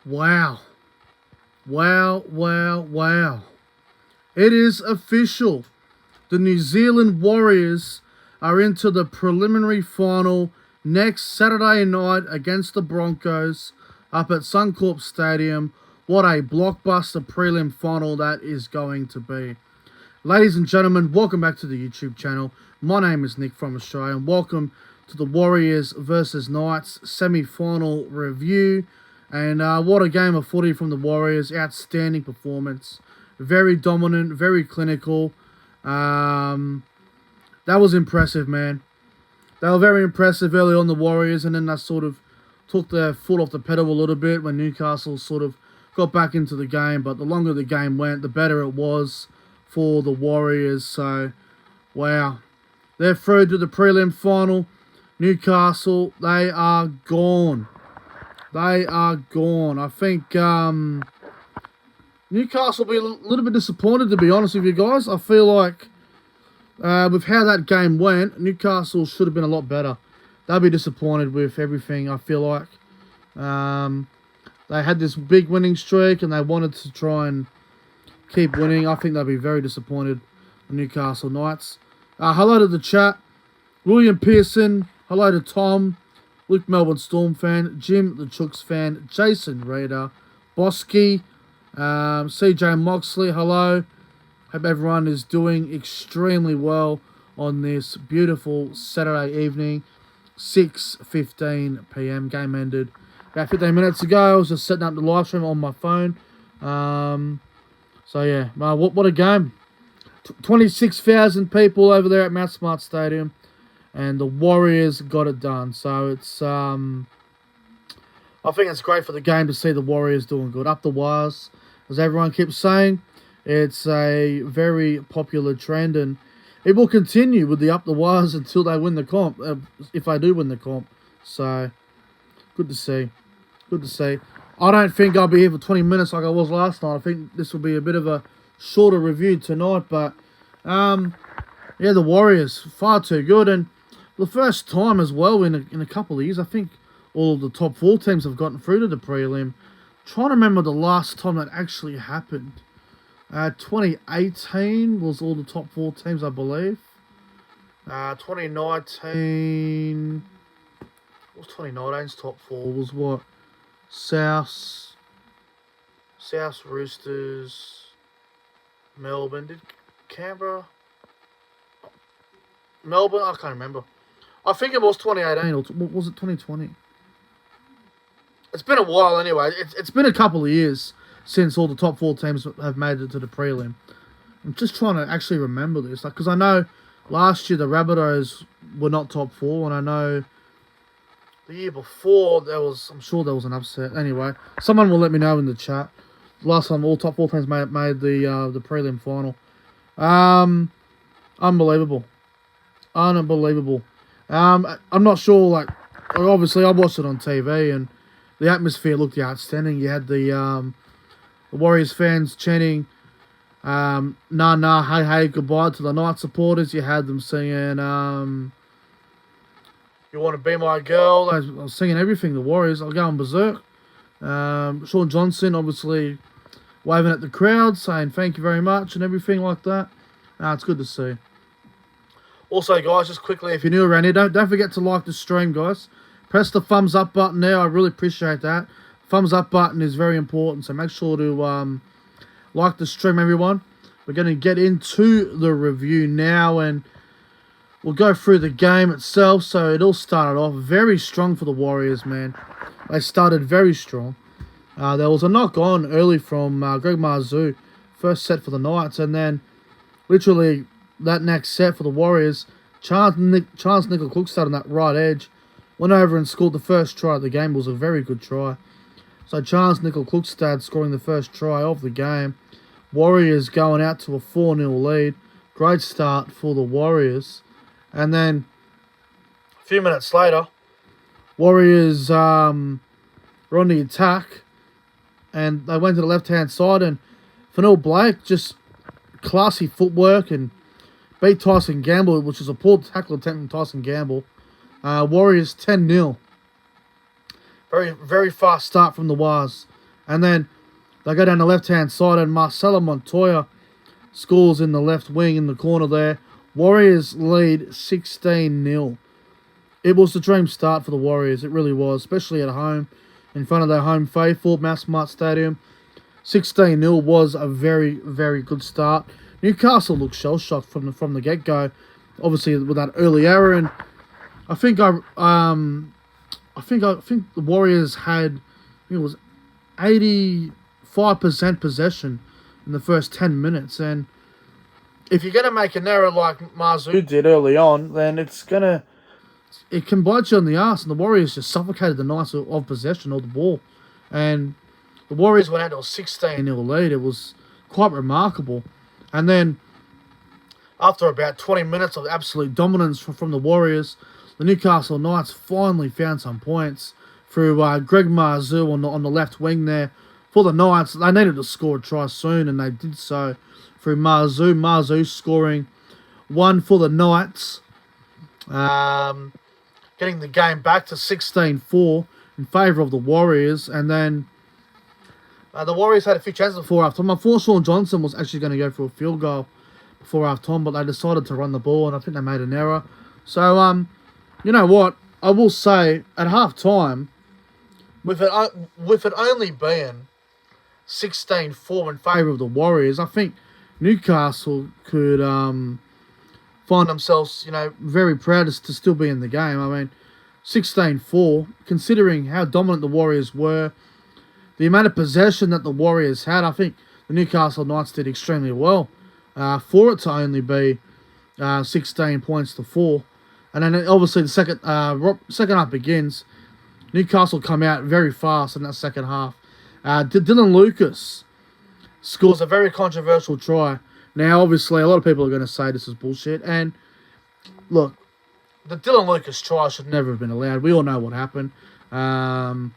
Wow. Wow, wow, wow. It is official. The New Zealand Warriors are into the preliminary final next Saturday night against the Broncos up at Suncorp Stadium. What a blockbuster prelim final that is going to be. Ladies and gentlemen, welcome back to the YouTube channel. My name is Nick from Australia and welcome to the Warriors versus Knights semi-final review. And what a game of footy from the Warriors. Outstanding performance. Very dominant, very clinical. That was impressive, man. They were very impressive early on, the Warriors, and then they sort of took their foot off the pedal a little bit when Newcastle sort of got back into the game. But the longer the game went, the better it was for the Warriors. So, wow. They're through to the prelim final. Newcastle, they are gone. They are gone. I think Newcastle will be a little bit disappointed, to be honest with you guys. I feel like with how that game went, Newcastle should have been a lot better. They'll be disappointed with everything, I feel like. They had this big winning streak and they wanted to try and keep winning. I think they'll be very disappointed, the Newcastle Knights. Hello to the chat. William Pearson. Hello to Tom. Luke Melbourne Storm fan, Jim the Chooks fan, Jason Raider, Bosky, CJ Moxley, hello. Hope everyone is doing extremely well on this beautiful Saturday evening, 6:15 p.m. Game ended about 15 minutes ago. I was just setting up the live stream on my phone. So yeah, what a game. 26,000 people over there at Mount Smart Stadium. And the Warriors got it done. So it's, I think it's great for the game to see the Warriors doing good. Up the wires, as everyone keeps saying, it's a very popular trend. And it will continue with the up the wires until they win the comp, if they do win the comp. So, good to see. Good to see. I don't think I'll be here for 20 minutes like I was last night. I think this will be a bit of a shorter review tonight. But, yeah, the Warriors, far too good. And the first time as well in a couple of years, I think all of the top four teams have gotten through to the prelim. Trying to remember the last time that actually happened. 2018 was all the top four teams, I believe. 2019... What was 2019's top four? Was what? South Roosters, Melbourne. Did Canberra... Melbourne? I can't remember. I think it was 2018 or was it 2020? It's been a while anyway. It's been a couple of years since all the top four teams have made it to the prelim. I'm just trying to actually remember this, because I know last year the Rabbitohs were not top four, and I know the year before I'm sure there was an upset. Anyway, someone will let me know in the chat. Last time all top four teams made the prelim final. Unbelievable. Unbelievable. I'm not sure, like, obviously I watched it on TV and the atmosphere looked outstanding. You had the Warriors fans chanting, nah, hey, goodbye to the Knight supporters. You had them singing, you want to be my girl. I was singing everything, the Warriors. I'll go on berserk. Sean Johnson, obviously, waving at the crowd, saying thank you very much and everything like that. It's good to see. Also, guys, just quickly, if you're new around here, don't forget to like the stream, guys. Press the thumbs up button there. I really appreciate that. Thumbs up button is very important, so make sure to like the stream, everyone. We're going to get into the review now, and we'll go through the game itself. So it all started off very strong for the Warriors, man. They started very strong. There was a knock on early from Greg Marzhew, first set for the Knights, and then literally that next set for the Warriors, Charles Nicoll-Klokstad on that right edge went over and scored the first try of the game. It was a very good try. So Charles Nicoll-Klokstad scoring the first try of the game. Warriors going out to a 4-0 lead. Great start for the Warriors. And then a few minutes later, Warriors were on the attack and they went to the left-hand side, and Fennell Blake just classy footwork and beat Tyson Gamble, which was a poor tackle attempt from Tyson Gamble. Warriors 10-0. Very, very fast start from the Wars. And then they go down the left-hand side, and Marcelo Montoya scores in the left wing in the corner there. Warriors lead 16-0. It was the dream start for the Warriors. It really was, especially at home, in front of their home faithful, Massmart Stadium. 16-0 was a very, very good start. Newcastle looked shell-shocked from the get-go, obviously with that early error, and I think the Warriors had, it was 85% possession in the first 10 minutes, and if you're gonna make an error like Marzu did early on, then it can bite you on the ass, and the Warriors just suffocated the Knights of possession of the ball, and the Warriors went out to a 16-0 lead. It was quite remarkable. And then, after about 20 minutes of absolute dominance from the Warriors, the Newcastle Knights finally found some points through Greg Marzu on the left wing there. For the Knights, they needed to score a try soon, and they did so through Marzu. Marzu scoring one for the Knights, getting the game back to 16-4 in favour of the Warriors. And then the Warriors had a few chances before half-time. Unfortunately, Sean Johnson was actually going to go for a field goal before half-time, but they decided to run the ball, and I think they made an error. So, you know what? I will say, at half-time, with it only being 16-4 in favour of the Warriors, I think Newcastle could find themselves, very proud to still be in the game. I mean, 16-4, considering how dominant the Warriors were, the amount of possession that the Warriors had, I think the Newcastle Knights did extremely well for it to only be 16 points to 4. And then obviously the second half begins. Newcastle come out very fast in that second half. Dylan Lucas scores a very controversial try. Now, obviously, a lot of people are going to say this is bullshit. And look, the Dylan Lucas try should never have been allowed. We all know what happened. The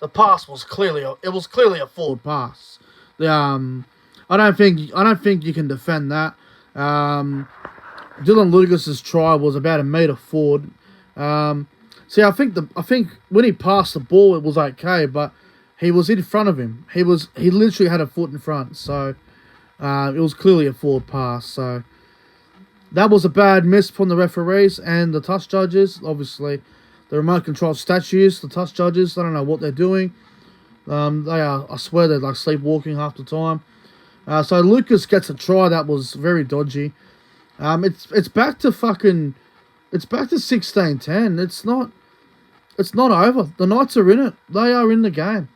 pass was clearly a forward pass. I don't think you can defend that. Dylan Lucas's try was about a metre forward. See, I think when he passed the ball, it was okay, but he was in front of him. He literally had a foot in front, so it was clearly a forward pass. So that was a bad miss from the referees and the touch judges. Obviously, the remote control statues, the touch judges, I don't know what they're doing. I swear they're like sleepwalking half the time. So Lucas gets a try that was very dodgy. It's back to 16-10. It's not over. The Knights are in it. They are in the game.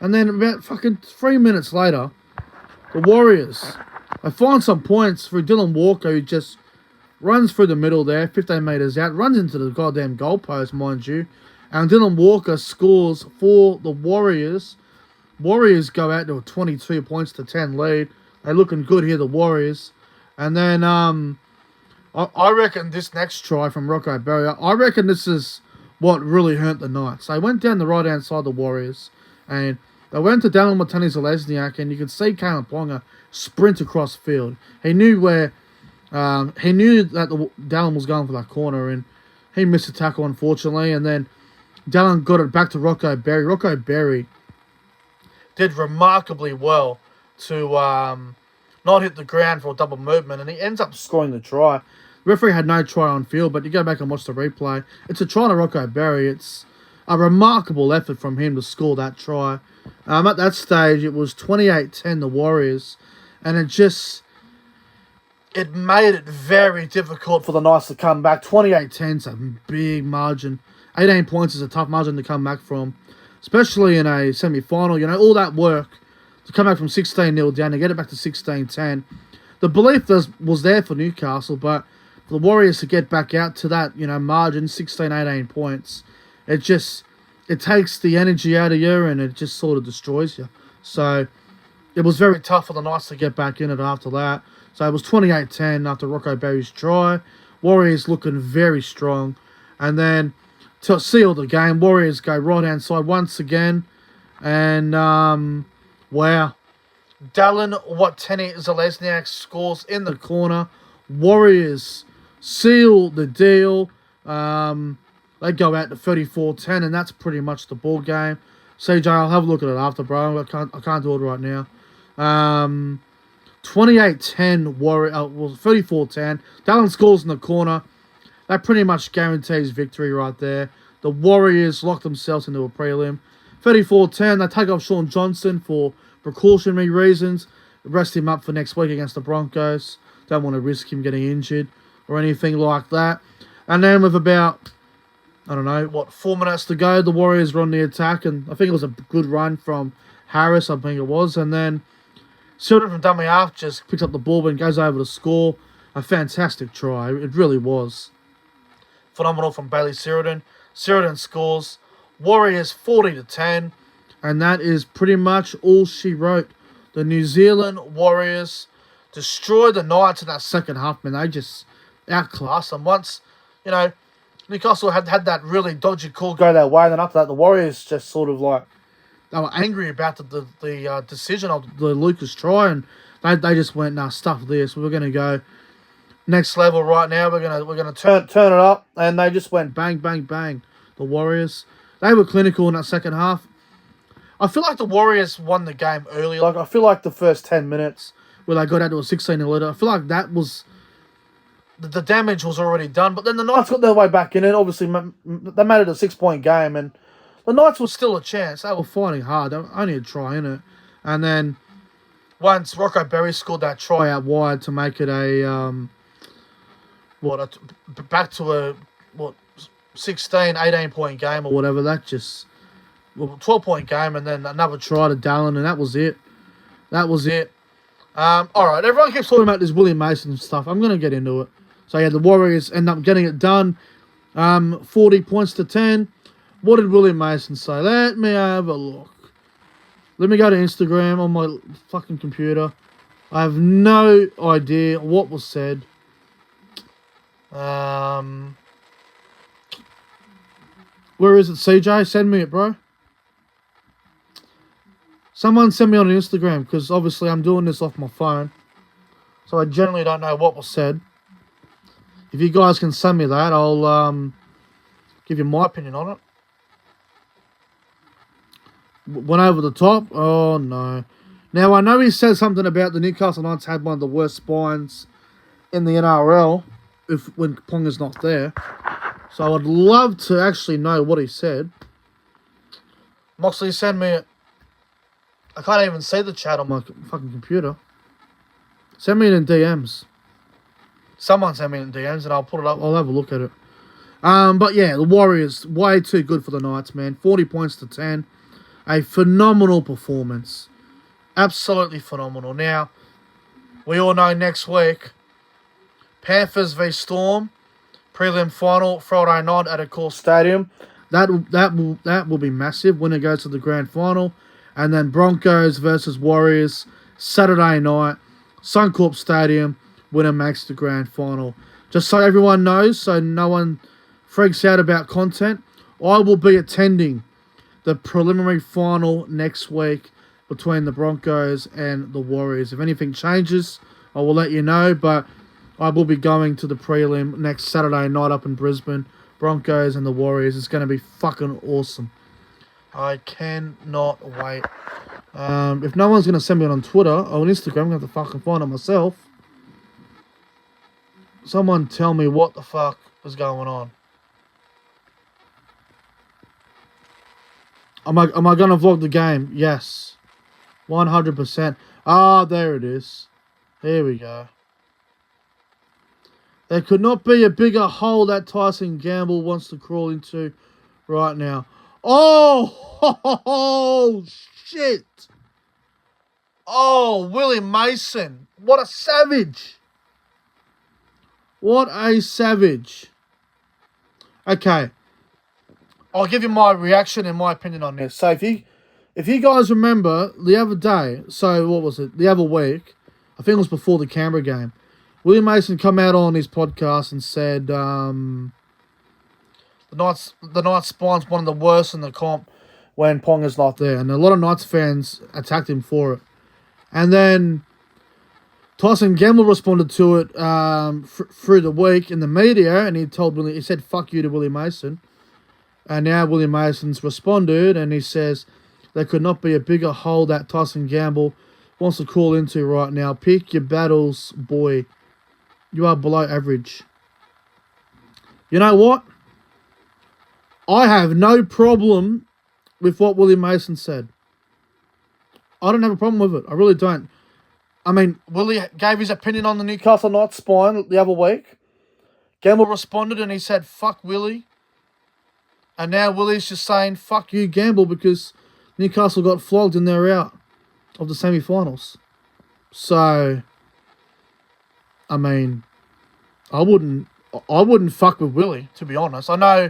And then about 3 minutes later, the Warriors, they find some points through Dylan Walker, who just runs through the middle there, 15 metres out, runs into the goddamn goalpost, mind you. And Dylan Walker scores for the Warriors. Warriors go out to a 22 points to 10 lead. They're looking good here, the Warriors. And then I reckon this next try from Rocco Berry, I reckon this is what really hurt the Knights. They went down the right-hand side of the Warriors, and they went to Daniel Martinez-Zelezniak, and you could see Kalen Ponga sprint across field. He knew that Dallin was going for that corner, and he missed a tackle, unfortunately. And then Dallin got it back to Rocco Berry. Rocco Berry did remarkably well to not hit the ground for a double movement, and he ends up scoring the try. The referee had no try on field, but you go back and watch the replay. It's a try to Rocco Berry. It's a remarkable effort from him to score that try. At that stage, it was 28-10, the Warriors, and it made it very difficult for the Knights to come back. 28-10 is a big margin. 18 points is a tough margin to come back from, especially in a semi-final. All that work to come back from 16-0 down and get it back to 16-10. The belief was there for Newcastle, but for the Warriors to get back out to that, margin, 16, 18 points, it takes the energy out of you, and it just sort of destroys you. So it was very tough for the Knights to get back in it after that. So it was 28-10 after Rocco Berry's try. Warriors looking very strong. And then to seal the game, Warriors go right-hand side once again. And, wow. Dallin Watene-Zelezniak scores in the corner. Warriors seal the deal. They go out to 34-10, and that's pretty much the ball game. CJ, I'll have a look at it after, bro. I can't do it right now. 28-10 Warrior. Well, 34-10. Dallin scores in the corner. That pretty much guarantees victory right there. The Warriors locked themselves into a prelim. 34-10. They take off Sean Johnson for precautionary reasons. Rest him up for next week against the Broncos. Don't want to risk him getting injured or anything like that. And then with about, 4 minutes to go, the Warriors were on the attack. And I think it was a good run from Harris, I think it was. And then Silton from dummy half just picks up the ball and goes over to score. A fantastic try. It really was. Phenomenal from Bailey Sheridan. Sheridan scores. Warriors 40-10. And that is pretty much all she wrote. The New Zealand Warriors destroyed the Knights in that second half, man. They just outclassed them. Once, Newcastle had that really dodgy call go their way. And then after that, the Warriors just sort of they were angry about the decision of the Lucas try. And they just went, nah, stuff this. We're going to go next level right now. We're gonna turn it up. And they just went bang, bang, bang. The Warriors. They were clinical in that second half. I feel like the Warriors won the game early. I feel like the first 10 minutes where they got out to a 16-0 lead, I feel like that was... The damage was already done. But then the Knights got their way back in it. Obviously, they made it a 6-point game. And the Knights were still a chance. They were fighting hard. They only a try in it. And then once Rocco Berry scored that try out wide to make it back to a 16, 18-point game or whatever, that just... 12-point game, and then another try to Dallin, and that was it. All right, everyone keeps talking about this William Mason stuff. I'm going to get into it. So, yeah, the Warriors end up getting it done. 40-10. What did William Mason say? Let me have a look. Let me go to Instagram on my fucking computer. I have no idea what was said. Where is it, CJ? Send me it, bro. Someone send me on Instagram, because obviously I'm doing this off my phone. So I generally don't know what was said. If you guys can send me that, I'll give you my opinion on it. Went over the top. Oh, no. Now, I know he said something about the Newcastle Knights had one of the worst spines in the NRL when Ponga's not there. So I'd love to actually know what he said. Moxley, send me it. I can't even see the chat on my fucking computer. Send me it in DMs. Someone send me it in DMs and I'll put it up. I'll have a look at it. But yeah, the Warriors, way too good for the Knights, man. 40-10. A phenomenal performance. Absolutely phenomenal. Now, we all know next week, Panthers v Storm, prelim final, Friday night at Accor Stadium. That will be massive. Winner goes to the grand final. And then Broncos versus Warriors, Saturday night, Suncorp Stadium. Winner makes the grand final. Just so everyone knows, so no one freaks out about content, I will be attending the preliminary final next week between the Broncos and the Warriors. If anything changes, I will let you know, but I will be going to the prelim next Saturday night up in Brisbane. Broncos and the Warriors. It's going to be fucking awesome. I cannot wait. If no one's going to send me it on Twitter or on Instagram, I'm going to have to fucking find it myself. Someone tell me what the fuck is going on. Am I going to vlog the game? Yes. 100%. Ah, there it is. Here we go. There could not be a bigger hole that Tyson Gamble wants to crawl into right now. Oh, shit. Oh, Willie Mason. What a savage. What a savage. Okay. I'll give you my reaction and my opinion on this. So if you guys remember the other day, so what was it? The other week, I think it was before the Canberra game, William Mason come out on his podcast and said the Knights spine's one of the worst in the comp when Ponga's not there. And a lot of Knights fans attacked him for it. And then Tyson Gamble responded to it through the week in the media, and he said, fuck you to Willie Mason. And now Willie Mason's responded, and he says, There could not be a bigger hole that Tyson Gamble wants to call into right now. Pick your battles, boy. You are below average. You know what? I have no problem with what Willie Mason said. I don't have a problem with it. I really don't. I mean, Willie gave his opinion on the Newcastle Knights spine the other week. Gamble responded and he said, fuck Willie. And now Willie's just saying, fuck you, Gamble, because Newcastle got flogged and they're out of the semi-finals. So, I mean, I wouldn't fuck with Willie, to be honest. I know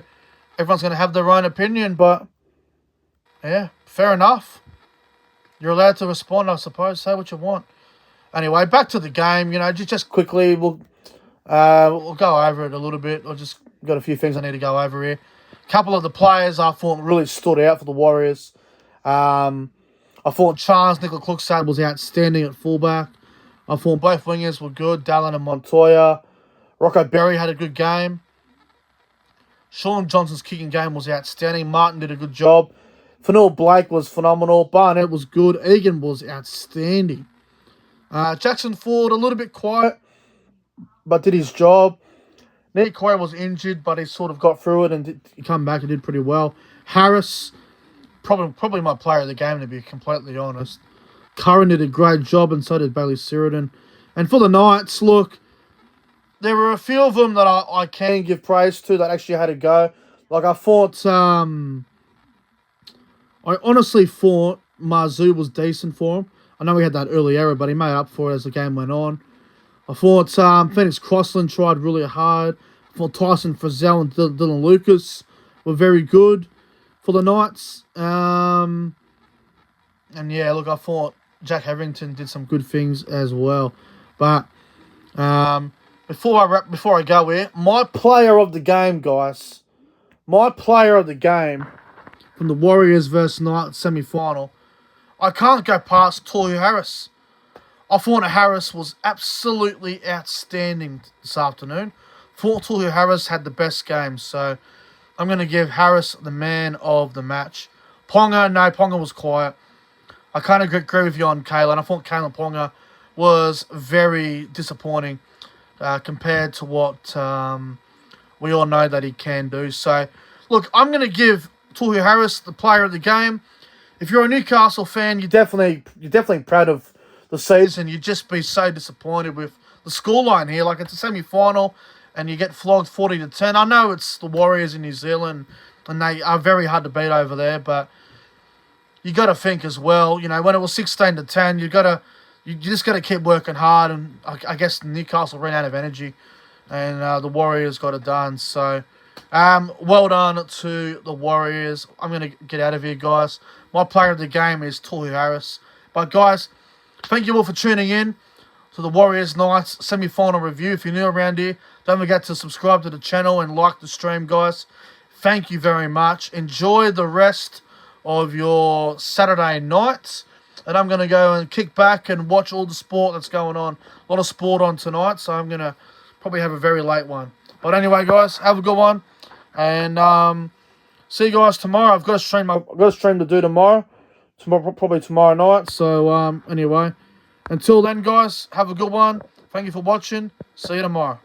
everyone's going to have their own opinion, but yeah, fair enough. You're allowed to respond, I suppose. Say what you want. Anyway, back to the game. You know, just quickly, we'll go over it a little bit. I've just got a few things I need to go over here. A couple of the players I thought really stood out for the Warriors. I thought Charles Nicoll-Klokstad was outstanding at fullback. I thought both wingers were good, Dallin and Montoya. Rocco Berry had a good game. Sean Johnson's kicking game was outstanding. Martin did a good job. Fanil Blake was phenomenal. Barnett was good. Egan was outstanding. Jackson Ford, a little bit quiet, but did his job. Nick Coy was injured, but he sort of got through it and he come back and did pretty well. Harris, probably my player of the game, to be completely honest. Curran did a great job, and so did Bailey Sheridan. And for the Knights, look, there were a few of them that I can give praise to that actually had a go. Like, I thought, I honestly thought Marzu was decent for him. I know he had that early error, but he made up for it as the game went on. I thought Phoenix Crossland tried really hard. I thought Tyson Frizzell and Dylan Lucas were very good for the Knights. And yeah, look, I thought Jack Hetherington did some good things as well. But before I go here, my player of the game, guys, my player of the game from the Warriors versus Knights semi-final, I can't go past Tohu Harris. I thought Harris was absolutely outstanding this afternoon. Thought Tohu Harris had the best game, so I'm going to give Harris the man of the match. Ponga was quiet. I kind of agree with you on Kalen. I thought Kalen Ponga was very disappointing compared to what we all know that he can do. So, look, I'm going to give Tohu Harris the player of the game. If you're a Newcastle fan, you're definitely proud of the season. You'd just be so disappointed with the scoreline here. Like, it's a semi-final, and you get flogged 40-10. I know it's the Warriors in New Zealand, and they are very hard to beat over there, but you got to think as well. You know, when it was 16-10, you just got to keep working hard, and I guess Newcastle ran out of energy, and the Warriors got it done. So, well done to the Warriors. I'm going to get out of here, guys. My player of the game is Tohu Harris. But, guys, thank you all for tuning in to the Warriors Knights semi-final review. If you're new around here, don't forget to subscribe to the channel and like the stream, guys. Thank you very much. Enjoy the rest of your Saturday night. And I'm going to go and kick back and watch all the sport that's going on. A lot of sport on tonight, so I'm going to probably have a very late one. But anyway, guys, have a good one. And see you guys tomorrow. I've got a stream to do tomorrow. Probably tomorrow night. So anyway, until then, guys, have a good one. Thank you for watching. See you tomorrow.